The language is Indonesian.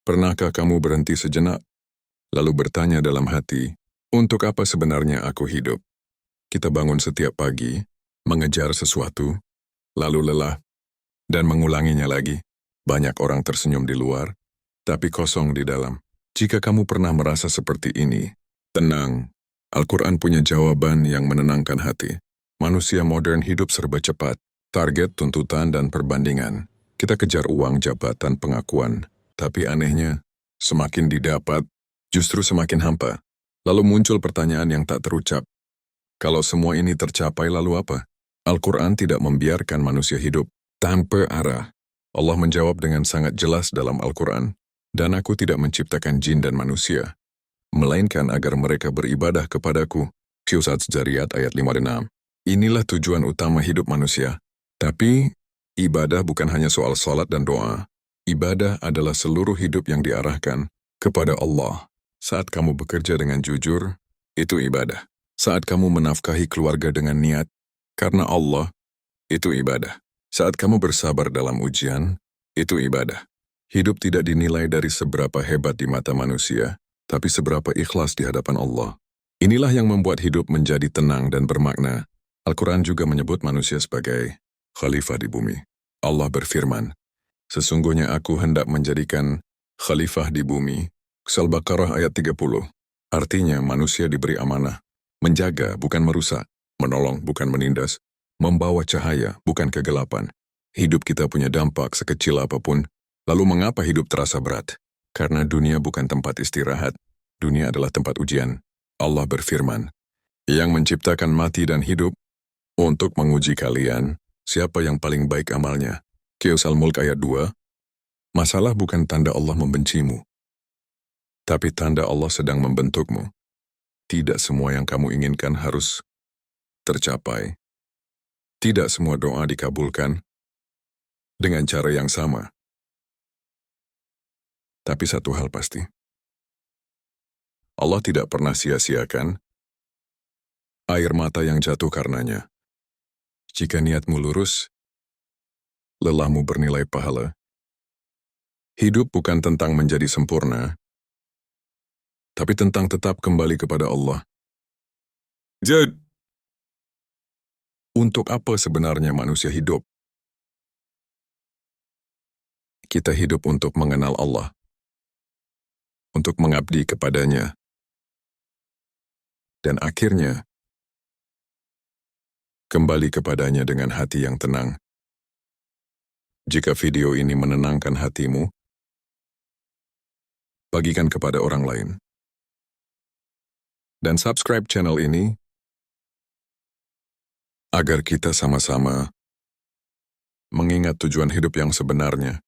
Pernahkah kamu berhenti sejenak, lalu bertanya dalam hati, untuk apa sebenarnya aku hidup? Kita bangun setiap pagi, mengejar sesuatu, lalu lelah, dan mengulanginya lagi. Banyak orang tersenyum di luar, tapi kosong di dalam. Jika kamu pernah merasa seperti ini, tenang. Al-Quran punya jawaban yang menenangkan hati. Manusia modern hidup serba cepat, target, tuntutan, dan perbandingan. Kita kejar uang, jabatan, pengakuan. Tapi anehnya, semakin didapat, justru semakin hampa. Lalu muncul pertanyaan yang tak terucap. Kalau semua ini tercapai lalu apa? Al-Quran tidak membiarkan manusia hidup tanpa arah. Allah menjawab dengan sangat jelas dalam Al-Quran, dan aku tidak menciptakan jin dan manusia, melainkan agar mereka beribadah kepadaku. Syusat Zariyat ayat 5-6. Inilah tujuan utama hidup manusia. Tapi, ibadah bukan hanya soal salat dan doa. Ibadah adalah seluruh hidup yang diarahkan kepada Allah. Saat kamu bekerja dengan jujur, itu ibadah. Saat kamu menafkahi keluarga dengan niat, karena Allah, itu ibadah. Saat kamu bersabar dalam ujian, itu ibadah. Hidup tidak dinilai dari seberapa hebat di mata manusia, tapi seberapa ikhlas di hadapan Allah. Inilah yang membuat hidup menjadi tenang dan bermakna. Al-Quran juga menyebut manusia sebagai khalifah di bumi. Allah berfirman, sesungguhnya aku hendak menjadikan khalifah di bumi. Al-Baqarah ayat 30. Artinya manusia diberi amanah. Menjaga bukan merusak, menolong bukan menindas, membawa cahaya bukan kegelapan. Hidup kita punya dampak sekecil apapun. Lalu mengapa hidup terasa berat? Karena dunia bukan tempat istirahat. Dunia adalah tempat ujian. Allah berfirman, yang menciptakan mati dan hidup untuk menguji kalian, siapa yang paling baik amalnya. Al-Mulk ayat 2. Masalah bukan tanda Allah membencimu, tapi tanda Allah sedang membentukmu. Tidak semua yang kamu inginkan harus tercapai. Tidak semua doa dikabulkan dengan cara yang sama. Tapi satu hal pasti, Allah tidak pernah sia-siakan air mata yang jatuh karenanya. Jika niatmu lurus, lelahmu bernilai pahala. Hidup bukan tentang menjadi sempurna, tapi tentang tetap kembali kepada Allah. Jadi, untuk apa sebenarnya manusia hidup? Kita hidup untuk mengenal Allah, untuk mengabdi kepadanya, dan akhirnya kembali kepadanya dengan hati yang tenang. Jika video ini menenangkan hatimu, bagikan kepada orang lain. Dan subscribe channel ini, agar kita sama-sama mengingat tujuan hidup yang sebenarnya.